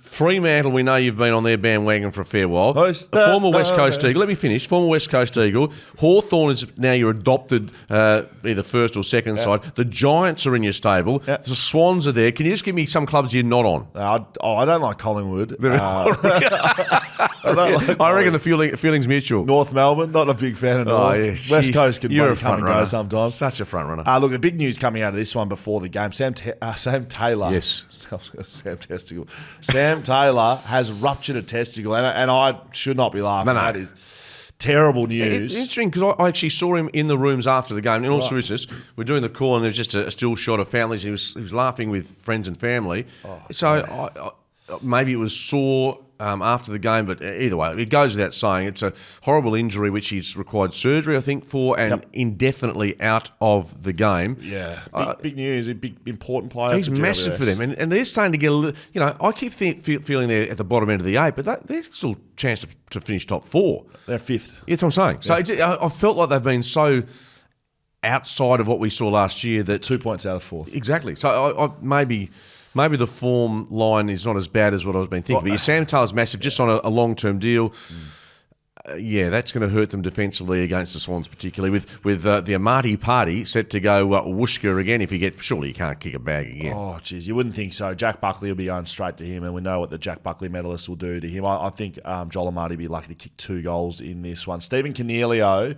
Fremantle, we know you've been on their bandwagon for a fair while. Former West Coast Eagle. Let me finish. Former West Coast Eagle. Hawthorn is now your adopted either first or second side. The Giants are in your stable. The Swans are there. Can you just give me some clubs you're not on? I don't like Collingwood. I reckon the feeling's mutual. North Melbourne, not a big fan of North. West Coast can come and go sometimes. Such a front runner. Look, the big news coming out of this one before the game, Sam Taylor. Yes. Sam Testicle. Sam Taylor has ruptured a testicle, and I should not be laughing. No. That is terrible news. It's interesting because I actually saw him in the rooms after the game. In all seriousness, we're doing the call and there's just a still shot of families. He was laughing with friends and family. Maybe it was sore after the game, but either way, it goes without saying. It's a horrible injury which he's required surgery, I think, for, and indefinitely out of the game. Yeah, big news, a big important player. He's massive for them, and they're starting to get a little. I keep feeling they're at the bottom end of the 8, but they're still a chance to finish top 4. They're 5th. That's what I'm saying. So I felt like they've been so outside of what we saw last year that 2 points out of 4th. Exactly. So Maybe the form line is not as bad as what I was been thinking. But Sam Taylor's massive, just on a long-term deal. That's going to hurt them defensively against the Swans, particularly with the Amati party set to go whooshka again. Surely you can't kick a bag again. Oh, geez, you wouldn't think so. Jack Buckley will be going straight to him, and we know what the Jack Buckley medalists will do to him. I think Joel Amati will be lucky to kick 2 goals in this one. Stephen Cornelio,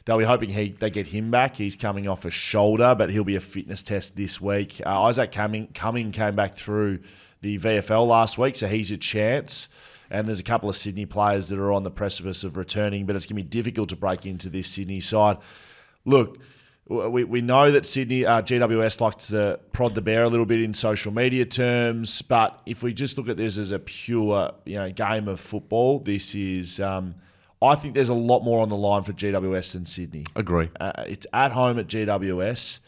they'll be hoping they get him back. He's coming off a shoulder, but he'll be a fitness test this week. Isaac Cumming came back through the VFL last week, so he's a chance. And there's a couple of Sydney players that are on the precipice of returning, but it's going to be difficult to break into this Sydney side. Look, we know that Sydney, GWS likes to prod the bear a little bit in social media terms, but if we just look at this as a pure game of football, this is... I think there's a lot more on the line for GWS than Sydney. Agree. It's at home at GWS.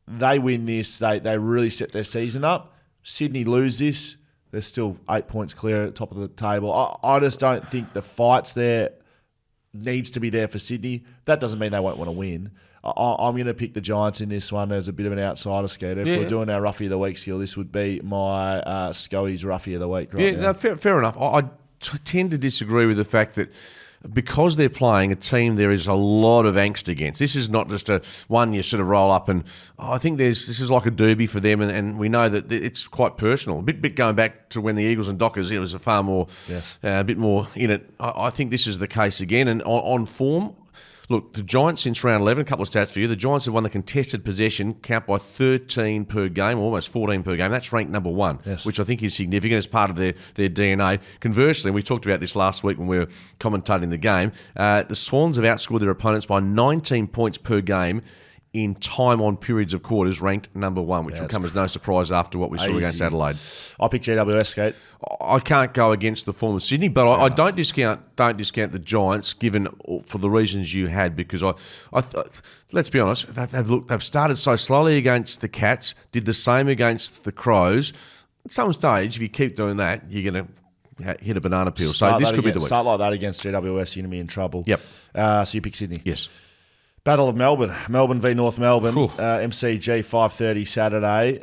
They win this, they really set their season up. Sydney lose this, they're still 8 points clear at the top of the table. I just don't think the fights there needs to be there for Sydney. That doesn't mean they won't want to win. I'm going to pick the Giants in this one as a bit of an outsider, Skeeter. If we're doing our Roughie of the Week skill, this would be my Scoey's Roughie of the Week now. Fair enough. I tend to disagree with the fact that because they're playing a team there is a lot of angst against. This is not just one you sort of roll up and I think this is like a derby for them, and we know that it's quite personal. A bit going back to when the Eagles and Dockers, it was a far more, a bit more in it. I think this is the case again, and on form. Look, the Giants since round 11, a couple of stats for you. The Giants have won the contested possession count by 13 per game, almost 14 per game. That's ranked number 1, which I think is significant as part of their DNA. Conversely, we talked about this last week when we were commentating the game, the Swans have outscored their opponents by 19 points per game in time on periods of quarters, ranked number 1, which will come as no surprise after what we saw against Adelaide. I pick GWS, Skate. I can't go against the form of Sydney, but I don't discount the Giants, given for the reasons you had, because let's be honest, they've started so slowly against the Cats, did the same against the Crows. At some stage, if you keep doing that, you're going to hit a banana peel. So this could be the week. Start like that against GWS, you're going to be in trouble. Yep. So you pick Sydney. Yes. Battle of Melbourne. Melbourne v North Melbourne. MCG 5:30 Saturday.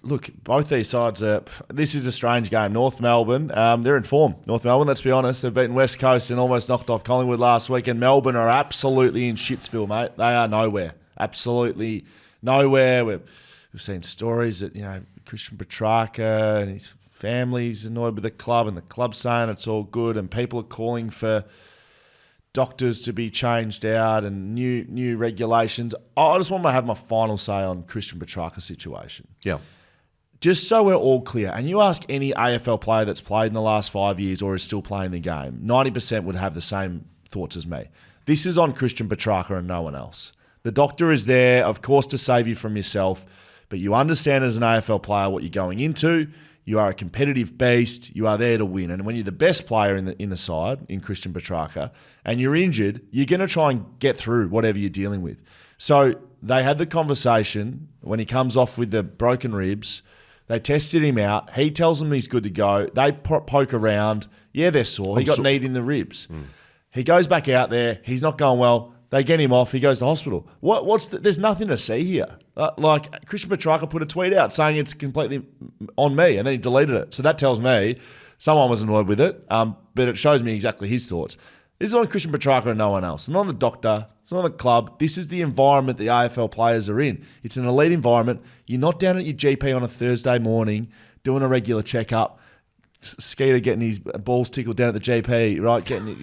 Look, both these sides this is a strange game. North Melbourne, they're in form. North Melbourne, let's be honest, they've beaten West Coast and almost knocked off Collingwood last week. And Melbourne are absolutely in Shitsville, mate. They are nowhere. Absolutely nowhere. We've seen stories that Christian Petrarca and his family's annoyed with the club, and the club's saying it's all good, and people are calling for doctors to be changed out and new regulations. I just want to have my final say on Christian Petrarca's situation. Yeah. just so we're all clear, and you ask any AFL player that's played in the last 5 years or is still playing the game, 90% would have the same thoughts as me. This is on Christian Petrarca and no one else. The doctor is there, of course, to save you from yourself, but you understand as an AFL player what you're going into. You are a competitive beast. You are there to win. And when you're the best player in the side, in Christian Petrarca, and you're injured, you're going to try and get through whatever you're dealing with. So they had the conversation when he comes off with the broken ribs. They tested him out. He tells them he's good to go. They poke around. Yeah, they're sore. He got kneed in the ribs. He goes back out there. He's not going well. They get him off. He goes to hospital. There's nothing to see here. Like Christian Petrarca put a tweet out saying it's completely on me, and then he deleted it. So that tells me someone was annoyed with it, but it shows me exactly his thoughts. This is on Christian Petrarca and no one else. It's not on the doctor. It's not on the club. This is the environment the AFL players are in. It's an elite environment. You're not down at your GP on a Thursday morning doing a regular checkup. Skeeter getting his balls tickled down at the GP, right? Getting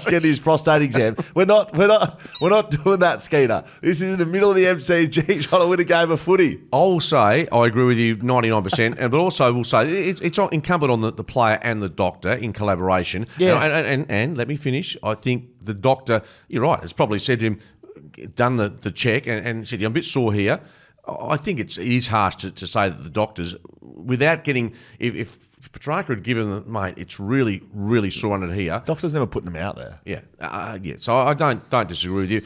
getting his prostate exam. We're not doing that, Skeeter. This is in the middle of the MCG trying to win a game of footy. I will say I agree with you 99%, but also I will say it's incumbent on the player and the doctor in collaboration. Yeah. And let me finish. I think the doctor, you're right, has probably said to him, done the check and said, I'm a bit sore here. I think it is harsh to say that the doctors, without getting, if Petrarca had given them, mate, it's really, really sore under here. Doctors never putting them out there. Yeah. So I don't disagree with you.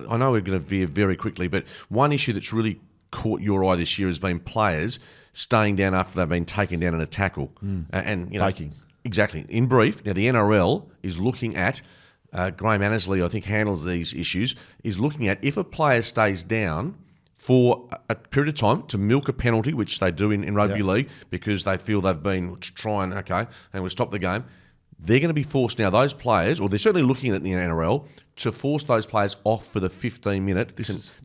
I know we're going to veer very quickly, but one issue that's really caught your eye this year has been players staying down after they've been taken down in a tackle. And Faking. Exactly. In brief, now the NRL is looking at, Graham Annesley, I think, handles these issues, is looking at if a player stays down for a period of time to milk a penalty, which they do in rugby league, because they feel they've been trying, and we'll stop the game. They're going to be forced now, those players, or they're certainly looking at the NRL, to force those players off for the 15-minute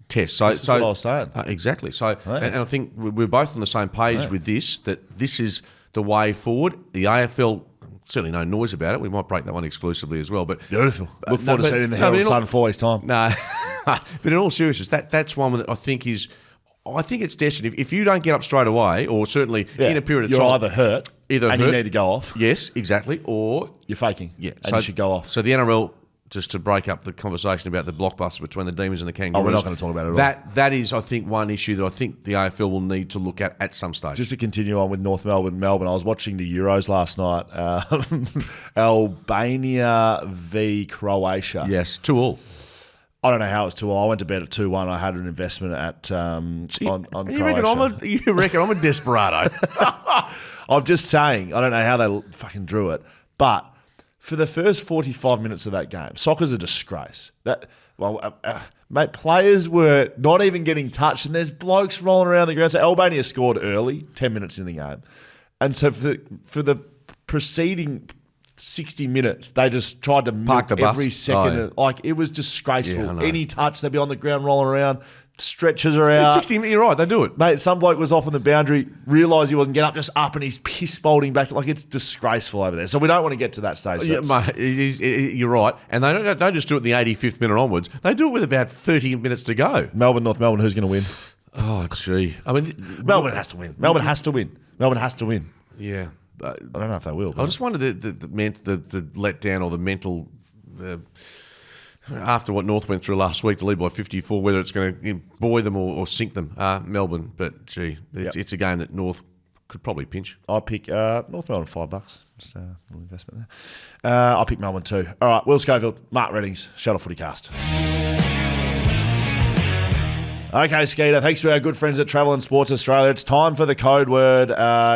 test. So, this is what I was saying. Exactly. So, and I think we're both on the same page with this, that this is the way forward. The AFL, certainly no noise about it. We might break that one exclusively as well. But beautiful. Look forward to seeing it in the Herald Sun in 4 weeks' time. No. But in all seriousness, that's one that I think it's destined. If you don't get up straight away, or certainly in a period of time, you're either hurt, you need to go off. Yes, exactly. Or you're faking. Yeah, and you should go off. So the NRL, just to break up the conversation about the blockbuster between the Demons and the Kangaroos. We're not going to talk about it at all. That is, I think, one issue that I think the AFL will need to look at some stage. Just to continue on with North Melbourne, I was watching the Euros last night. Albania v Croatia. Yes, 2-2. I don't know how it's 2-2. I went to bed at 2-1. I had an investment at on Croatia. You reckon I'm a desperado? I'm just saying. I don't know how they fucking drew it, but for the first 45 minutes of that game, soccer's a disgrace. Mate, players were not even getting touched, and there's blokes rolling around the ground. So Albania scored early, 10 minutes in the game, and so for the preceding 60 minutes, they just tried to milk every second. Like, it was disgraceful. Yeah, any touch, they'd be on the ground rolling around. Stretches are out. 60 minutes, you're right, they do it. Mate, some bloke was off on the boundary, realised he wasn't getting up, just up, and he's piss bolting back. Like, it's disgraceful over there. So we don't want to get to that stage. Yeah, mate, you're right. And they don't just do it in the 85th minute onwards. They do it with about 30 minutes to go. Melbourne, North Melbourne, who's going to win? Oh, gee. I mean, Melbourne has to win. Melbourne has to win. Melbourne has to win. Yeah. I don't know if they will. I just wonder the letdown or the mental after what North went through last week to lead by 54, whether it's going to buoy them or sink them. Melbourne, but gee, it's a game that North could probably pinch. I pick North Melbourne $5. Just a little investment there. I'll pick Melbourne too. All right, Will Schofield, Mark Reddings, Shuttle FootyCast. Okay, Skeeter, thanks to our good friends at Travel and Sports Australia. It's time for the code word.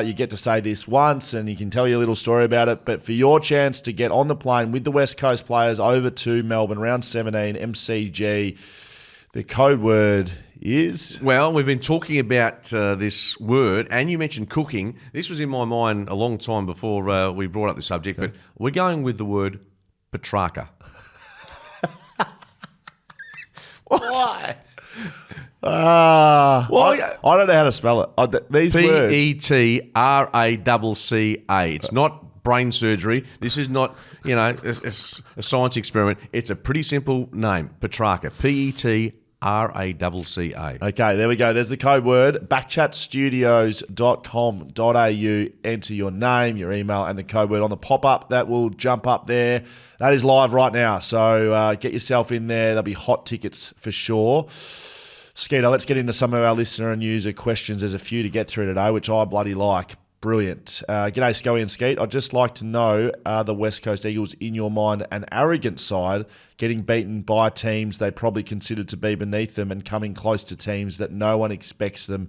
You get to say this once and you can tell your little story about it. But for your chance to get on the plane with the West Coast players over to Melbourne, round 17, MCG, the code word is... Well, we've been talking about this word, and you mentioned cooking. This was in my mind a long time before we brought up the subject, but we're going with the word Why? I don't know how to spell it. These words. Petracca. It's not brain surgery. This is not, a science experiment. It's a pretty simple name, Petrarca. RACCA. Okay, there we go. There's the code word, backchatstudios.com.au. Enter your name, your email, and the code word on the pop-up. That will jump up there. That is live right now, so get yourself in there. There'll be hot tickets for sure. Skeeter, let's get into some of our listener and user questions. There's a few to get through today, which I bloody like. Brilliant. G'day, Scully and Skeet. I'd just like to know, are the West Coast Eagles, in your mind, an arrogant side, getting beaten by teams they probably considered to be beneath them and coming close to teams that no one expects them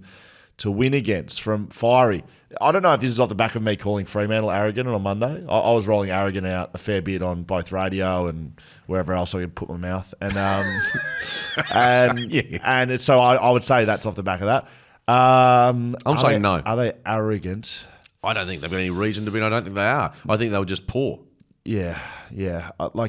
to win against? From Fiery. I don't know if this is off the back of me calling Fremantle arrogant on Monday. I was rolling arrogant out a fair bit on both radio and wherever else I could put my mouth. And so I would say that's off the back of that. I'm saying no. Are they arrogant? I don't think they've got any reason to be. I don't think they are. I think they were just poor. Yeah. I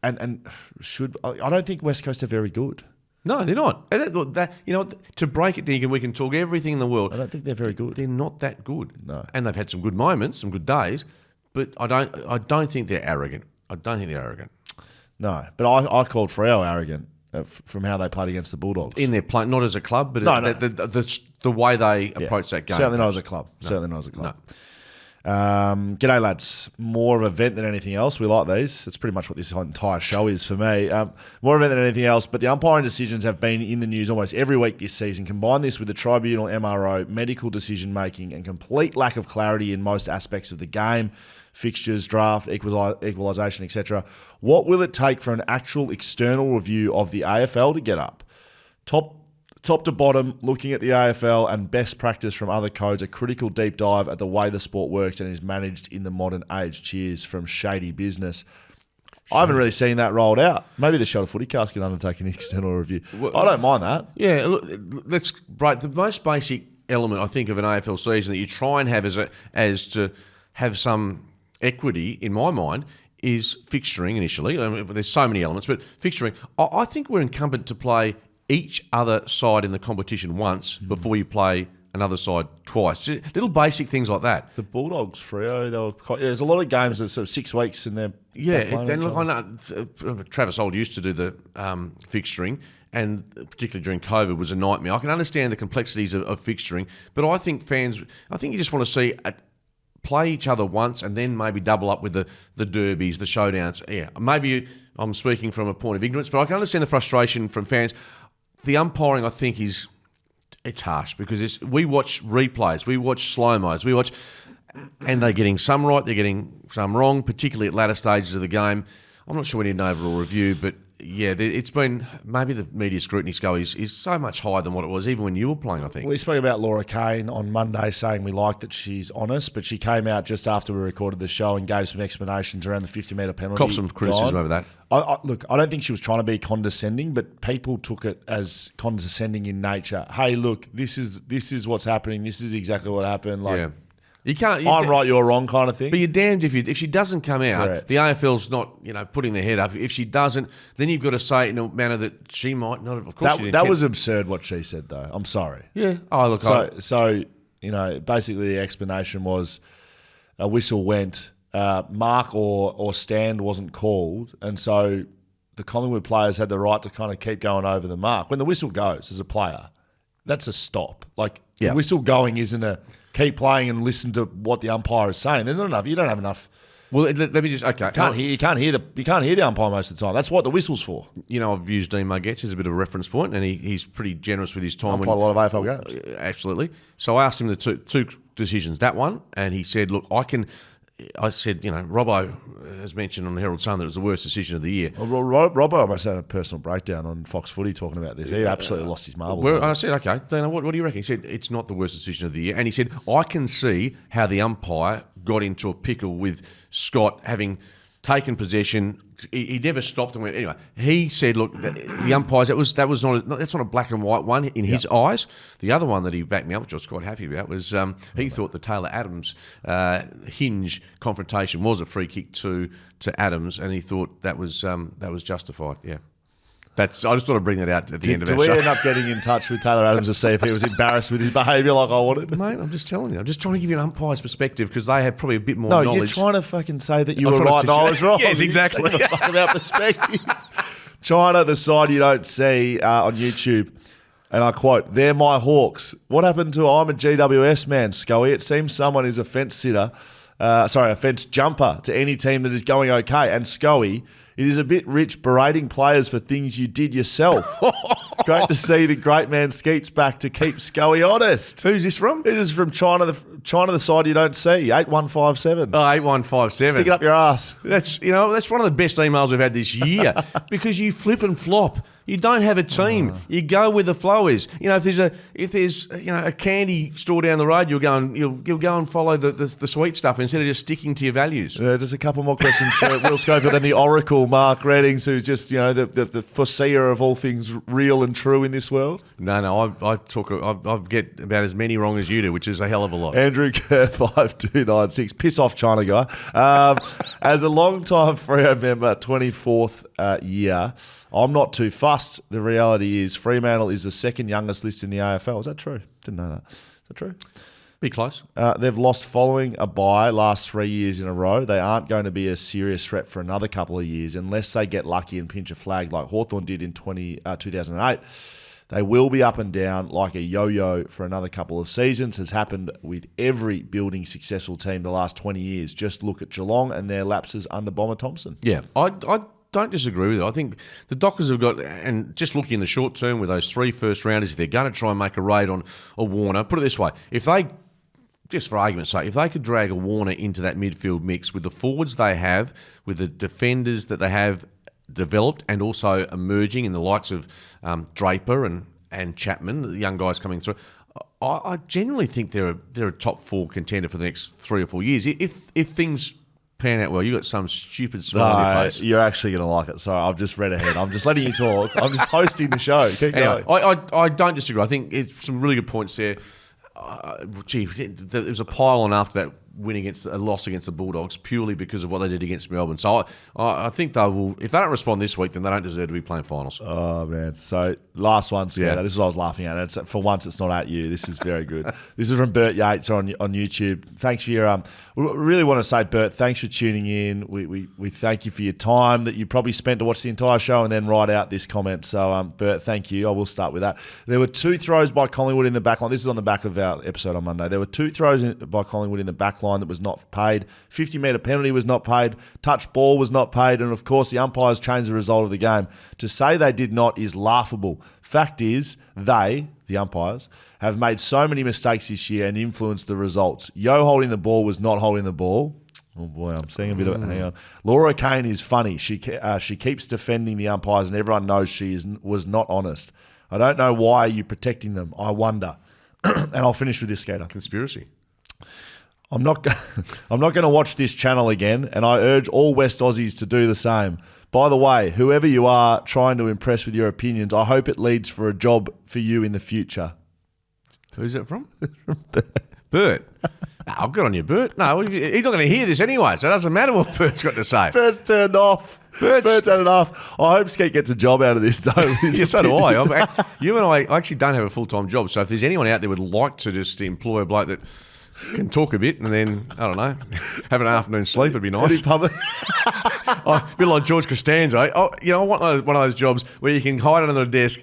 don't think West Coast are very good. No, they're not. To break it down, we can talk everything in the world. I don't think they're very good. They're not that good. No. And they've had some good moments, some good days, but I don't think they're arrogant. I don't think they're arrogant. No, but I called Freo arrogant from how they played against the Bulldogs. In their play, not as a club, but the way they approach that game. Certainly not as a club. No. Certainly not as a club. No. G'day, lads. More of an event than anything else. We like these. That's pretty much what this entire show is for me. More event than anything else, but the umpiring decisions have been in the news almost every week this season. Combine this with the tribunal MRO, medical decision-making, and complete lack of clarity in most aspects of the game, fixtures, draft, equalisation, etc. What will it take for an actual external review of the AFL to get up? Top to bottom, looking at the AFL and best practice from other codes, a critical deep dive at the way the sport works and is managed in the modern age. Cheers from Shady Business. I haven't really seen that rolled out. Maybe the Shelter FootyCast can undertake an external review. I don't mind that. Yeah, look, let's break the most basic element, I think, of an AFL season that you try and have as to have some equity, in my mind, is fixturing initially. I mean, there's so many elements, but fixturing. I think we're incumbent to play each other side in the competition once before you play another side twice. Just little basic things like that. The Bulldogs, Freo, there's a lot of games that sort of 6 weeks and they're... Yeah, and look, I know Travis Old used to do the fixturing, and particularly during COVID was a nightmare. I can understand the complexities of fixturing, but I think you just want to see... play each other once and then maybe double up with the derbies, the showdowns. Yeah, maybe I'm speaking from a point of ignorance, but I can understand the frustration from fans. The umpiring, I think, it's harsh because we watch replays, we watch slow-mos, and they're getting some right, they're getting some wrong, particularly at latter stages of the game. I'm not sure we need an overall review, but yeah, it's been, maybe the media scrutiny scale is so much higher than what it was even when you were playing, I think. We spoke about Laura Kane on Monday saying we like that she's honest, but she came out just after we recorded the show and gave some explanations around the 50-metre penalty. Cop some criticism over that. Look, I don't think she was trying to be condescending, but people took it as condescending in nature. Hey, look, this is what's happening. This is exactly what happened. Yeah. You can't. I'm right, you're wrong, kind of thing. But you're damned if she doesn't come out. Correct. The AFL's not, putting their head up. If she doesn't, then you've got to say it in a manner that she might not have. Of course, that was absurd what she said, though. I'm sorry. Yeah. Oh, look. So basically the explanation was a whistle went, mark or stand wasn't called, and so the Collingwood players had the right to kind of keep going over the mark. When the whistle goes as a player, that's a stop. The whistle going isn't a keep playing and listen to what the umpire is saying. There's not enough. You don't have enough. Well, let me just okay. You can't hear the umpire most of the time. That's what the whistle's for. I've used Dean Margetts as a bit of a reference point, and he's pretty generous with his time. Played a lot of AFL games. Absolutely. So I asked him the two decisions. That one, and he said, "Look, I said, Robbo has mentioned on the Herald Sun that it was the worst decision of the year. Well, Robbo almost had a personal breakdown on Fox Footy talking about this. He absolutely lost his marbles. Well, I said, okay, Dana, what do you reckon? He said, it's not the worst decision of the year. And he said, I can see how the umpire got into a pickle with Scott having taken possession. He never stopped and went. Anyway, he said, "Look, the umpires. That's not a black and white one in his eyes. The other one that he backed me up, which I was quite happy about, was he thought the Taylor Adams hinge confrontation was a free kick to Adams, and he thought that was justified. Yeah." I just thought I'd bring that out at the end of our show. Did we end up getting in touch with Taylor Adams to see if he was embarrassed with his behaviour like I wanted? Mate, I'm just telling you. I'm just trying to give you an umpire's perspective because they have probably a bit more knowledge. No, you're trying to fucking say that you were right and I was wrong. Yes, exactly. Fuck about perspective. China, the side you don't see on YouTube. And I quote, "They're my Hawks." What happened to "I'm a GWS man," Scully? It seems someone is a fence jumper to any team that is going okay. And Scully, it is a bit rich berating players for things you did yourself. Great to see the great man Skeet's back to keep Scully honest. Who's this from? This is from China, the side you don't see, 8157. Oh, 8157. Stick it up your ass. That's one of the best emails we've had this year because you flip and flop. You don't have a team. You go where the flow is. If there's a candy store down the road, you'll go and follow the sweet stuff instead of just sticking to your values. Just a couple more questions for Will Schofield and the Oracle, Mark Reddings, who's just the foreseer of all things real and true in this world. No, I get about as many wrong as you do, which is a hell of a lot. Andrew Kerr 5296, piss off China guy. As a long-time Freo member, 24th year, I'm not too fussed. The reality is Fremantle is the second youngest list in the AFL. Is that true? Didn't know that. Is that true? Be close. They've lost following a bye last 3 years in a row. They aren't going to be a serious threat for another couple of years unless they get lucky and pinch a flag like Hawthorn did in 2008. They will be up and down like a yo-yo for another couple of seasons. Has happened with every building successful team the last 20 years. Just look at Geelong and their lapses under Bomber Thompson. Yeah, I don't disagree with it. I think the Dockers have got, and just looking in the short term with those 3 first-rounders, if they're going to try and make a raid on a Warner, put it this way, if they, just for argument's sake, if they could drag a Warner into that midfield mix with the forwards they have, with the defenders that they have developed and also emerging in the likes of Draper and Chapman, the young guys coming through, I genuinely think they're a top 4 contender for the next 3 or 4 years. If things pan out well, you got some stupid smile on your face. You're actually going to like it. Sorry, I've just read ahead. I'm just letting you talk. I'm just hosting the show. Keep going. I don't disagree. I think it's some really good points there. There was a pile on after that a loss against the Bulldogs purely because of what they did against Melbourne. So I think they will. If they don't respond this week, then they don't deserve to be playing finals. Oh man! So last one, Skater. This is what I was laughing at. For once, it's not at you. This is very good. This is from Bert Yates on YouTube. Thanks for your. We really want to say, Bert, thanks for tuning in. We thank you for your time that you probably spent to watch the entire show and then write out this comment. So Bert, thank you. I will start with that. There were 2 throws by Collingwood in the back line. This is on the back of our episode on Monday. There were 2 throws by Collingwood in the back line that was not paid. 50-metre penalty was not paid. Touch ball was not paid. And, of course, the umpires changed the result of the game. To say they did not is laughable. Fact is, the umpires, have made so many mistakes this year and influenced the results. Yo holding the ball was not holding the ball. Oh, boy, I'm seeing a bit of it. Hang on. Laura Kane is funny. She keeps defending the umpires and everyone knows she was not honest. I don't know why are you protecting them. I wonder. And I'll finish with this, Skater. Conspiracy. I'm not going to watch this channel again, and I urge all West Aussies to do the same. By the way, whoever you are trying to impress with your opinions, I hope it leads for a job for you in the future. Who's it from? Bert. Oh, good on you, Bert. No, he's not going to hear this anyway, so it doesn't matter what Bert's got to say. Bert's turned off. Bert's had enough. I hope Skeet gets a job out of this, though. Yeah, so do I. You and I actually don't have a full-time job, so if there's anyone out there who would like to just employ a bloke that can talk a bit and then, I don't know, have an afternoon sleep would be nice. A bit like George Costanza. I want one of those jobs where you can hide under the desk,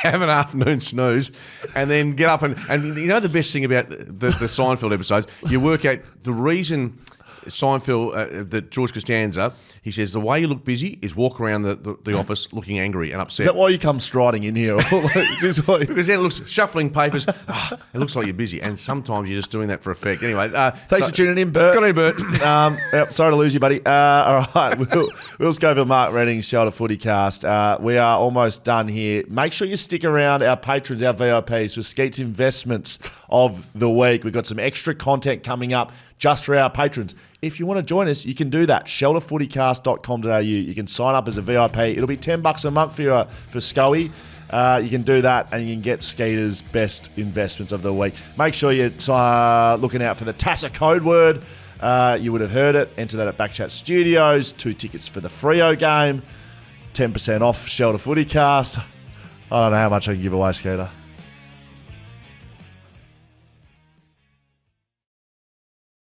have an afternoon snooze, and then get up and the best thing about the Seinfeld episodes, you work out the reason Seinfeld, that George Costanza, he says the way you look busy is walk around the office looking angry and upset. Is that why you come striding in here? Because then it looks, shuffling papers, it looks like you're busy. And sometimes you're just doing that for effect. Anyway. Thanks for tuning in, Bert. Good on you, Bert. Sorry to lose you, buddy. All right. Will Schofield, Mark Reddings, Shelter FootyCast. We are almost done here. Make sure you stick around, our patrons, our VIPs, for Skeet's Investments of the Week. We've got some extra content coming up just for our patrons. If you want to join us, you can do that. shelterfootycast.com.au. You can sign up as a VIP. It'll be $10 a month for Scully. You can do that and you can get Skeeter's best investments of the week. Make sure you're looking out for the TASA code word. You would have heard it. Enter that at BackChat Studios. 2 tickets for the Freo game. 10% off Shelter FootyCast. I don't know how much I can give away, Skeeter.